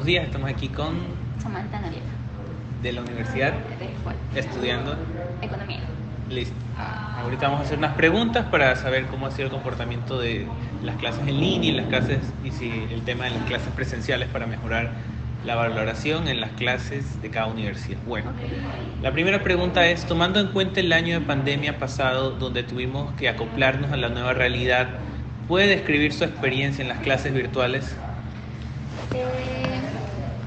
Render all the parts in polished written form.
buenos días. Estamos aquí con Samantha Noriega, de la universidad de Escuela. estudiando. Economía. Listo. Ahorita vamos a hacer unas preguntas para saber cómo ha sido el comportamiento de las clases en línea y las clases y si el tema de las clases presenciales para mejorar la valoración en las clases de cada universidad. Bueno, la primera pregunta es, tomando en cuenta el año de pandemia pasado donde tuvimos que acoplarnos a la nueva realidad, ¿puede describir su experiencia en las clases virtuales?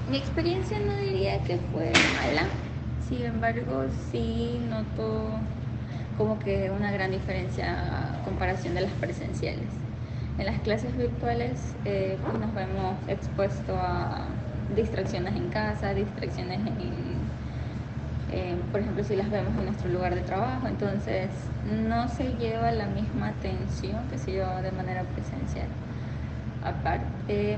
Mi experiencia no diría que fue mala, sin embargo sí noto como que una gran diferencia a comparación de las presenciales. En las clases virtuales pues nos vemos expuestos a distracciones en casa, distracciones por ejemplo, si las vemos en nuestro lugar de trabajo, entonces no se lleva la misma atención que se lleva de manera presencial. Aparte,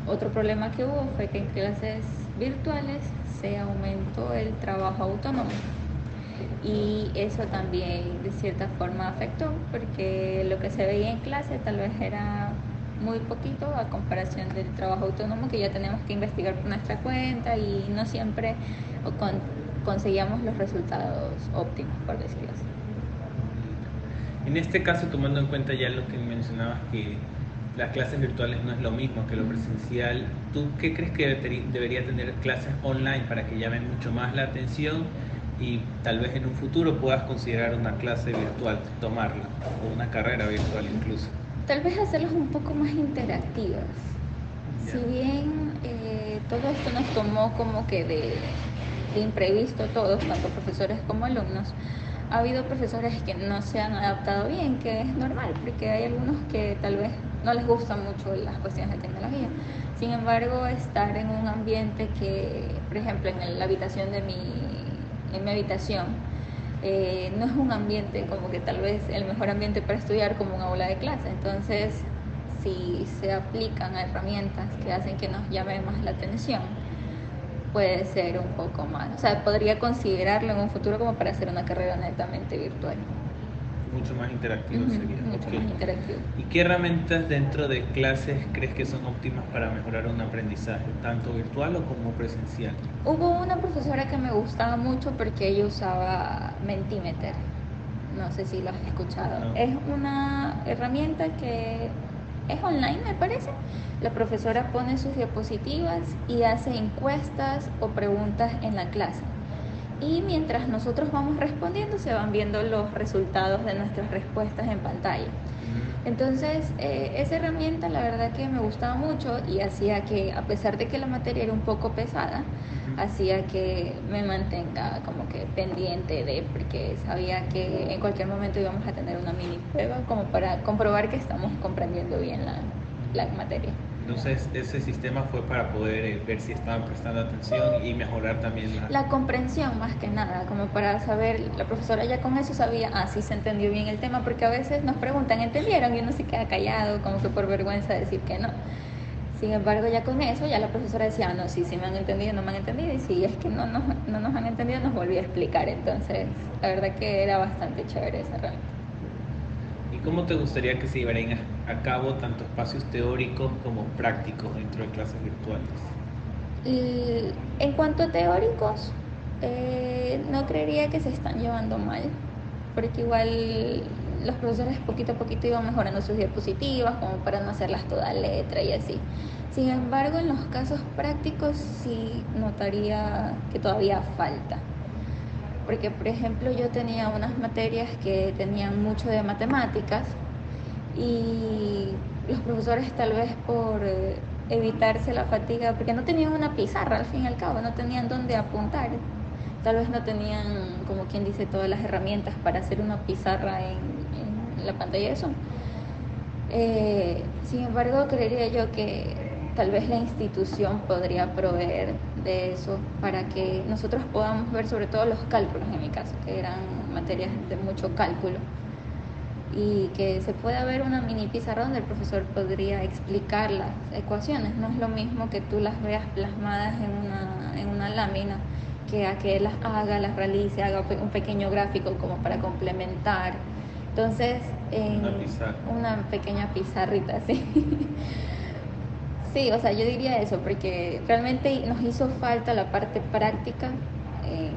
otro problema que hubo fue que en clases virtuales se aumentó el trabajo autónomo y eso también de cierta forma afectó porque lo que se veía en clase tal vez era muy poquito a comparación del trabajo autónomo que ya tenemos que investigar por nuestra cuenta y no siempre conseguíamos los resultados óptimos, por decirlo así. En este caso, tomando en cuenta ya lo que mencionabas, que las clases virtuales no es lo mismo que lo presencial, ¿tú qué crees que debería tener clases online para que llamen mucho más la atención y tal vez en un futuro puedas considerar una clase virtual, tomarla, o una carrera virtual incluso? Tal vez hacerlas un poco más interactivas. Si bien todo esto nos tomó como que de imprevisto todos, tanto profesores como alumnos, ha habido profesores que no se han adaptado bien, que es normal, porque hay algunos que tal vez no les gustan mucho las cuestiones de tecnología. Sin embargo, estar en un ambiente que, por ejemplo, en la habitación en mi habitación, no es un ambiente como que tal vez el mejor ambiente para estudiar como un aula de clase. Entonces, si se aplican herramientas que hacen que nos llame más la atención, puede ser un poco más, o sea, podría considerarlo en un futuro como para hacer una carrera netamente virtual. Mucho más interactivo sería. Mucho más interactivo. ¿Y qué herramientas dentro de clases crees que son óptimas para mejorar un aprendizaje, tanto virtual o como presencial? Hubo una profesora que me gustaba mucho porque ella usaba Mentimeter. No sé si lo has escuchado. No. Es una herramienta que es online, me parece. La profesora pone sus diapositivas y hace encuestas o preguntas en la clase. Y mientras nosotros vamos respondiendo, se van viendo los resultados de nuestras respuestas en pantalla. Entonces, esa herramienta la verdad que me gustaba mucho y hacía que, a pesar de que la materia era un poco pesada, hacía que me mantenga como que pendiente de, porque sabía que en cualquier momento íbamos a tener una mini prueba como para comprobar que estamos comprendiendo bien la materia. Entonces, ese sistema fue para poder ver si estaban prestando atención y mejorar también la comprensión más que nada, como para saber, la profesora ya con eso sabía, sí se entendió bien el tema, porque a veces nos preguntan, ¿entendieron? Y uno se queda callado, como que por vergüenza de decir que no. Sin embargo, ya con eso, ya la profesora decía, no, sí me han entendido, no me han entendido, y si es que no nos han entendido, nos volvió a explicar. Entonces, la verdad que era bastante chévere esa herramienta. ¿Y cómo te gustaría que se llevaran a cabo tanto espacios teóricos como prácticos dentro de clases virtuales? En cuanto a teóricos, no creería que se están llevando mal, porque igual los profesores poquito a poquito iban mejorando sus diapositivas como para no hacerlas toda letra y así. Sin embargo, en los casos prácticos sí notaría que todavía falta. Porque, por ejemplo, yo tenía unas materias que tenían mucho de matemáticas y los profesores tal vez por evitarse la fatiga, porque no tenían una pizarra al fin y al cabo, no tenían dónde apuntar, tal vez no tenían, como quien dice, todas las herramientas para hacer una pizarra en la pantalla de Zoom. Sin embargo, creería yo que tal vez la institución podría proveer de eso para que nosotros podamos ver sobre todo los cálculos, en mi caso, que eran materias de mucho cálculo, y que se pueda ver una mini pizarra donde el profesor podría explicar las ecuaciones. No es lo mismo que tú las veas plasmadas en una lámina que a que las haga, las realice, haga un pequeño gráfico como para complementar. Entonces, en una pequeña pizarrita, sí. Sí, o sea, yo diría eso, porque realmente nos hizo falta la parte práctica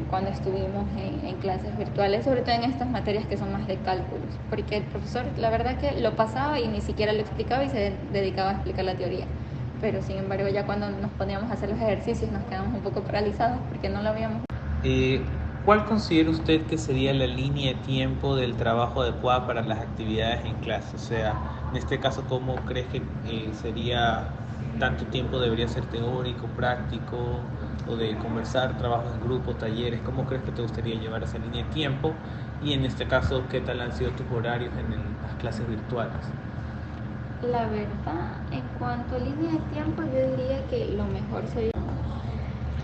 cuando estuvimos en clases virtuales, sobre todo en estas materias que son más de cálculos, porque el profesor, la verdad que lo pasaba y ni siquiera lo explicaba y se dedicaba a explicar la teoría. Pero sin embargo, ya cuando nos poníamos a hacer los ejercicios nos quedamos un poco paralizados porque no lo habíamos. Eh, ¿Cuál considera usted que sería la línea de tiempo del trabajo adecuada para las actividades en clase? O sea, en este caso, ¿cómo crees que sería tanto tiempo debería ser teórico, práctico, o de conversar, trabajos en grupo, talleres? ¿Cómo crees que te gustaría llevar esa línea de tiempo? Y en este caso, ¿qué tal han sido tus horarios en las clases virtuales? La verdad, en cuanto a línea de tiempo, yo diría que lo mejor sería,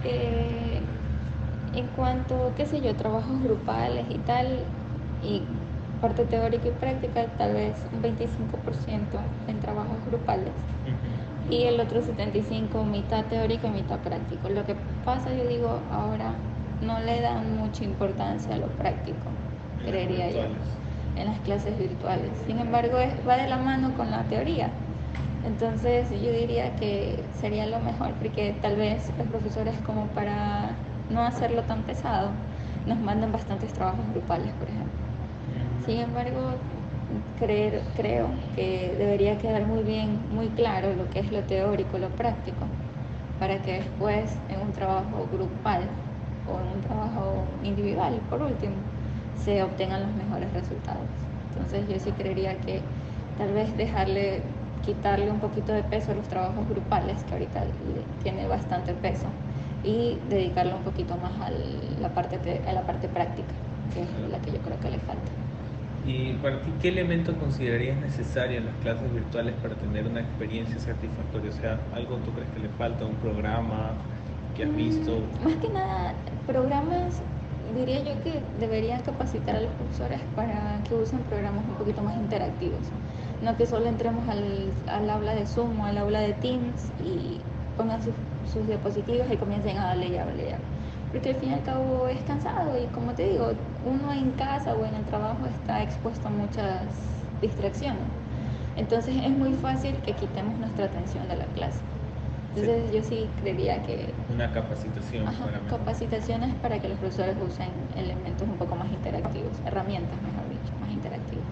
eh, en cuanto, qué sé yo, trabajos grupales y tal, y parte teórica y práctica, tal vez un 25% en trabajos grupales y el otro 75% mitad teórico y mitad práctico. Lo que pasa, yo digo, ahora no le dan mucha importancia a lo práctico, creería yo, en las clases virtuales. Sin embargo, va de la mano con la teoría. Entonces yo diría que sería lo mejor, porque tal vez los profesores, como para no hacerlo tan pesado, nos mandan bastantes trabajos grupales, por ejemplo. Sin embargo, creo que debería quedar muy bien, muy claro lo que es lo teórico, lo práctico, para que después en un trabajo grupal o en un trabajo individual, por último, se obtengan los mejores resultados. Entonces yo sí creería que tal vez quitarle un poquito de peso a los trabajos grupales, que ahorita tiene bastante peso, y dedicarle un poquito más a la parte práctica, que es la que yo creo que le falta. ¿Y para ti qué elemento considerarías necesario en las clases virtuales para tener una experiencia satisfactoria? O sea, ¿algo tú crees que le falta? ¿Un programa que has visto? Más que nada, programas, diría yo que deberían capacitar a los profesores para que usen programas un poquito más interactivos. No que solo entremos al aula de Zoom o al aula de Teams y pongan sus diapositivas y comiencen a darle ya, porque al fin y al cabo es cansado y, como te digo, uno en casa o en el trabajo está expuesto a muchas distracciones. Entonces es muy fácil que quitemos nuestra atención de la clase. Entonces yo sí creería que una capacitación capacitaciones para que los profesores usen elementos un poco más interactivos, herramientas, mejor dicho, más interactivas.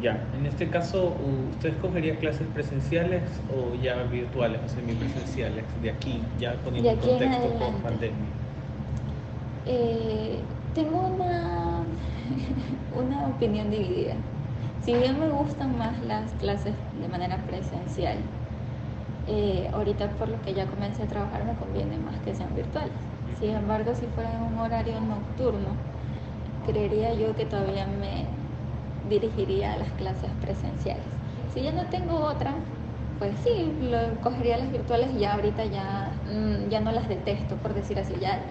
Ya, en este caso, ¿usted escogería clases presenciales o ya virtuales o semipresenciales? De aquí, ya poniendo en contexto post pandemia. Tengo una opinión dividida. Si bien me gustan más las clases de manera presencial, ahorita por lo que ya comencé a trabajar me conviene más que sean virtuales. Sin embargo, si fuera en un horario nocturno, creería yo que todavía me dirigiría a las clases presenciales. Si ya no tengo otra, pues sí, cogería las virtuales y ya ahorita ya no las detesto, por decir así, ya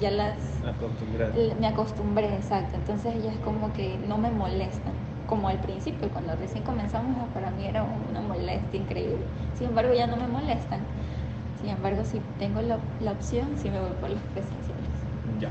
me acostumbré, exacto. Entonces ya es como que no me molestan, como al principio, cuando recién comenzamos, para mí era una molestia increíble. Sin embargo, ya no me molestan. Sin embargo, si tengo la opción, sí me voy por los presenciales. Ya.